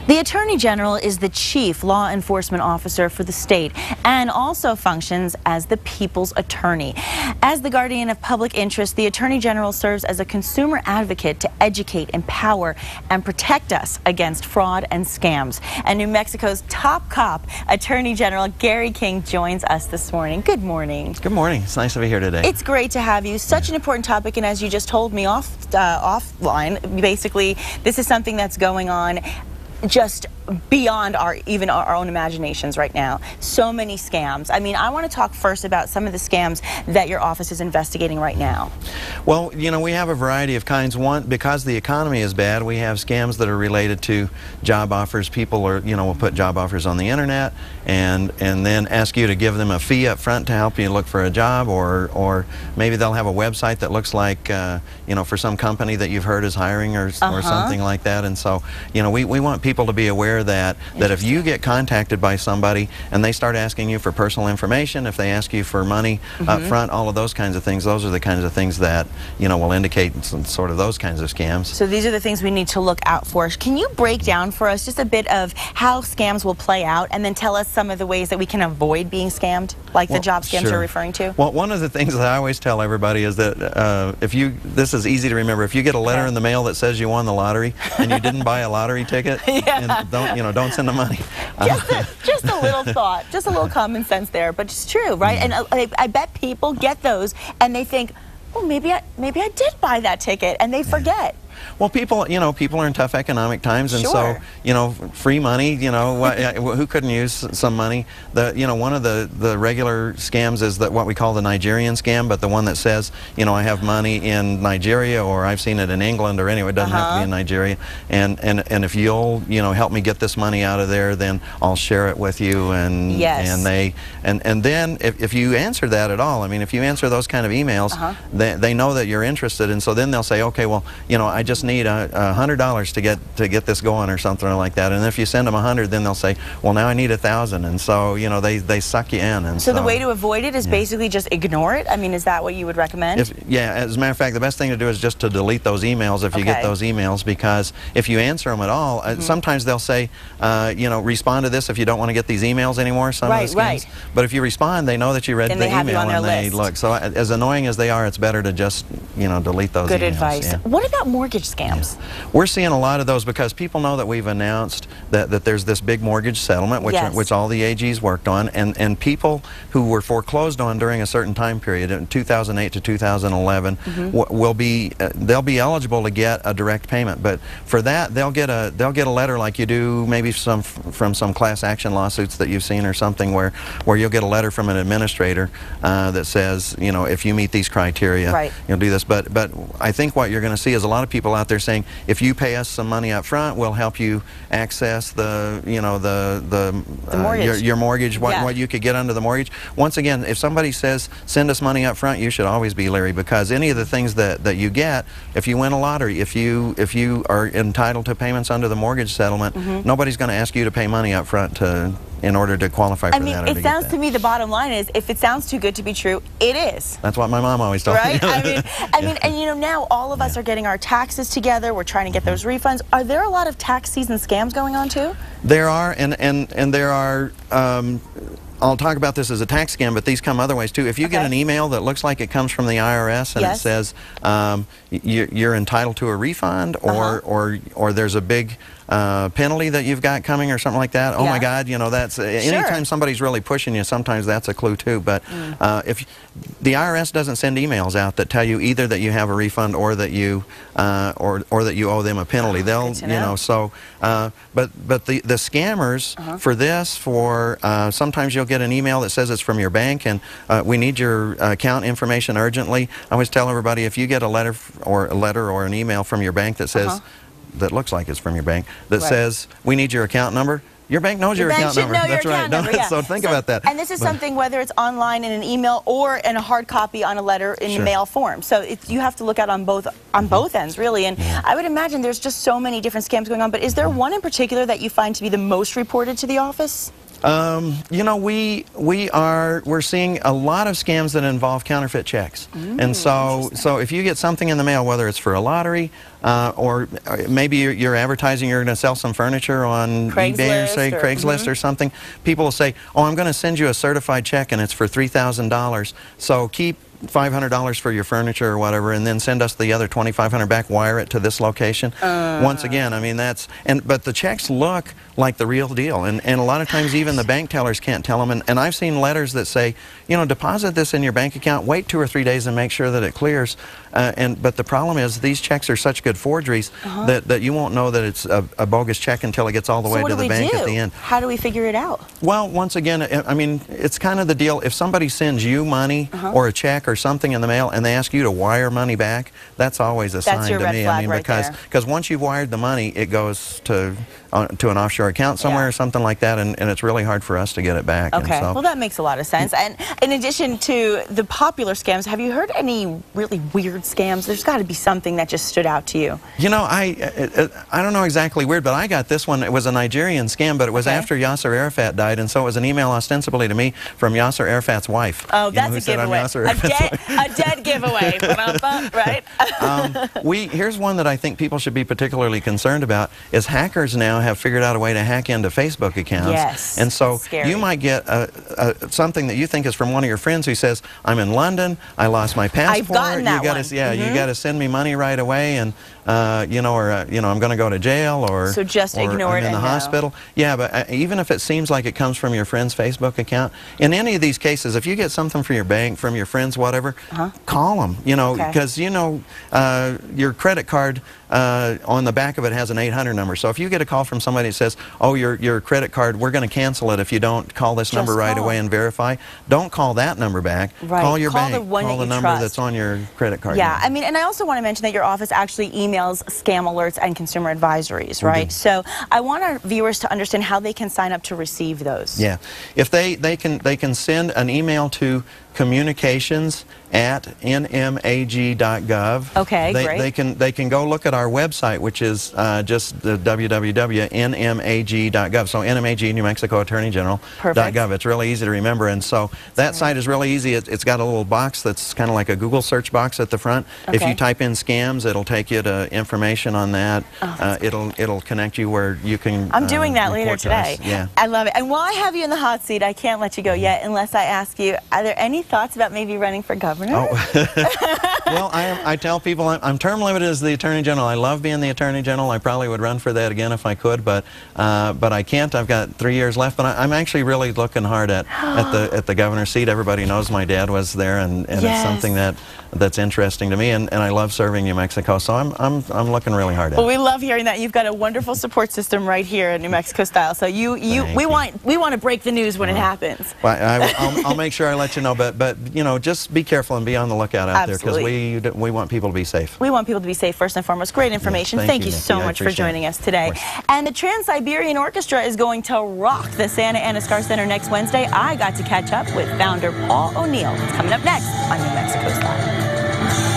The Attorney General is the chief law enforcement officer for the state and also functions as the people's attorney. As the guardian of public interest, the Attorney General serves as a consumer advocate to educate, empower, and protect us against fraud and scams. And New Mexico's top cop, Attorney General Gary King, joins us this morning. Good morning. Good morning. It's nice to be here today. It's great to have you. Such an important topic, and as you just told me offline, basically, this is something that's going on just beyond even our own imaginations right now. So many scams. I mean, I want to talk first about some of the scams that your office is investigating right now. Well, you know, we have a variety of kinds. One, because the economy is bad, we have scams that are related to job offers. People are, you know, will put job offers on the internet and then ask you to give them a fee up front to help you look for a job, or maybe they'll have a website that looks like, you know, for some company that you've heard is hiring or something like that. And so, you know, we want people to be aware that if you get contacted by somebody and they start asking you for personal information, if they ask you for money up front, all of those kinds of things, those are the kinds of things that, you know, will indicate some sort of those kinds of scams. So these are the things we need to look out for. Can you break down for us just a bit of how scams will play out, and then tell us some of the ways that we can avoid being scammed, like the job scams you're referring to? Well, one of the things that I always tell everybody is that this is easy to remember, if you get a letter in the mail that says you won the lottery and you didn't buy a lottery ticket, and don't send the money. Just a little thought, just a little common sense there, but it's true, right? And I bet people get those and they think, well, maybe I did buy that ticket, and they forget. Well, people are in tough economic times, and so, you know, free money, you know, who couldn't use some money? You know, one of the regular scams is what we call the Nigerian scam, but the one that says, you know, I have money in Nigeria, or I've seen it in England, or anyway, it doesn't have to be in Nigeria, and if you'll, you know, help me get this money out of there, then I'll share it with you, and then if you answer that at all, I mean, if you answer those kind of emails, they know that you're interested, and so then they'll say, okay, well, you know, I just need $100 to get this going, or something like that. And if you send them 100, then they'll say, well, now I need 1,000, and so, you know, they suck you in. And so the way to avoid it is basically just ignore it? I mean, is that what you would recommend? As a matter of fact, the best thing to do is just to delete those emails if you get those emails, because if you answer them at all, sometimes they'll say, you know, respond to this if you don't want to get these emails anymore, some of the schemes. But if you respond, they know that you read the email and they look. So as annoying as they are, it's better to just, you know, delete those emails. Good advice. What about mortgage scams? We're seeing a lot of those because people know that we've announced that there's this big mortgage settlement, which all the AGs worked on, and people who were foreclosed on during a certain time period, in 2008 to 2011, they'll be eligible to get a direct payment. But for that, they'll get a letter like you do maybe from some class action lawsuits that you've seen or something, where you'll get a letter from an administrator that says, you know, if you meet these criteria, you'll do this. But I think what you're going to see is a lot of people out there saying, if you pay us some money up front, we'll help you access the mortgage. Your mortgage, what you could get under the mortgage. Once again, if somebody says send us money up front, you should always be leery, because any of the things that you get, if you win a lottery, if you are entitled to payments under the mortgage settlement, nobody's going to ask you to pay money up front in order to qualify for that. I mean, it sounds to me, the bottom line is, if it sounds too good to be true, it is. That's what my mom always told me. I mean, and you know, now all of us are getting our taxes together. We're trying to get those refunds. Are there a lot of tax season scams going on too? There are, and there are. I'll talk about this as a tax scam, but these come other ways too. If you get an email that looks like it comes from the IRS and it says you're entitled to a refund, or there's a big penalty that you've got coming, or something like that. Oh my God, you know, that's anytime somebody's really pushing you, sometimes that's a clue too. But if the IRS doesn't send emails out that tell you either that you have a refund or that you or that you owe them a penalty, they'll, you know, so but the scammers for this, sometimes you'll get an email that says it's from your bank, and we need your account information urgently. I always tell everybody, if you get a letter or an email from your bank that says that looks like it's from your bank, that says we need your account number, your bank knows your account number. That's right. So think about that. And this is something, whether it's online in an email or in a hard copy on a letter in mail form. So you have to look out on both ends, really. And I would imagine there's just so many different scams going on. But is there one in particular that you find to be the most reported to the office? You know, we're seeing a lot of scams that involve counterfeit checks, and so if you get something in the mail, whether it's for a lottery or maybe you're advertising you're going to sell some furniture on eBay or say Craigslist or something, people will say, "Oh, I'm going to send you a certified check, and it's for $3,000. So keep $500 for your furniture or whatever, and then send us the other $2,500 back, wire it to this location." Once again, I mean, but the checks look like the real deal, and a lot of times even the bank tellers can't tell them, and I've seen letters that say, you know, deposit this in your bank account, wait 2 or 3 days and make sure that it clears, but the problem is these checks are such good forgeries that you won't know that it's a bogus check until it gets all the way to the bank at the end. How do we figure it out? Well, once again, I mean, it's kind of the deal. If somebody sends you money or a check or something in the mail and they ask you to wire money back, that's always a sign to me. I mean, because once you've wired the money, it goes to an offshore account somewhere or something like that, and it's really hard for us to get it back. Okay, well, that makes a lot of sense. And in addition to the popular scams, have you heard any really weird scams? There's got to be something that just stood out to you. You know, I don't know exactly weird, but I got this one. It was a Nigerian scam, but it was after Yasser Arafat died, and so it was an email ostensibly to me from Yasser Arafat's wife. Oh, that's a giveaway. A dead giveaway, right? Here's one that I think people should be particularly concerned about, is hackers now have figured out a way to hack into Facebook accounts. Yes, and so you might get something that you think is from one of your friends who says, "I'm in London, I lost my passport." I've gotten that one. You got to send me money right away, and you know, or you know, I'm going to go to jail, or so just ignore it. I'm in the hospital. Yeah, but even if it seems like it comes from your friend's Facebook account, in any of these cases, if you get something from your bank, from your friends, whatever, call them. You know, because you know your credit card on the back of it has an 800 number. So if you get a call from somebody that says, "Oh, your credit card, we're going to cancel it if you don't call this number right away and verify," don't call that number back. Call your bank. Call the number that's on your credit card. Yeah, I mean, and I also want to mention that your office actually emails scam alerts and consumer advisories, right? So I want our viewers to understand how they can sign up to receive those. Yeah, if they can send an email to communications@nmag.gov. Okay, great. They can go look at our website, which is just the www.nmag.gov. So NMAG, New Mexico Attorney General.gov. It's really easy to remember, and so that site is really easy. It's got a little box that's kind of like a Google search box at the front. If you type in scams, it'll take you to information on that. It'll connect you where you can. I'm doing that later today. Yeah, I love it. And while I have you in the hot seat, I can't let you go yet unless I ask you: are there any thoughts about maybe running for governor? Oh. Well, I tell people I'm term limited as the Attorney General. I love being the Attorney General. I probably would run for that again if I could, but I can't. I've got 3 years left, but I'm actually really looking hard at the governor's seat. Everybody knows my dad was there, and it's something that's interesting to me, and I love serving New Mexico. So I'm looking really hard at it. Well, we love hearing that. You've got a wonderful support system right here in New Mexico style. So we want to break the news when it happens. Well, I'll make sure I let you know, but you know, just be careful and be on the lookout out there, because we want people to be safe. We want people to be safe first and foremost. Great information. Yes, thank you so much for joining us today. And the Trans-Siberian Orchestra is going to rock the Santa Ana Scar Center next Wednesday. I got to catch up with founder Paul O'Neill. It's coming up next on New Mexico Style.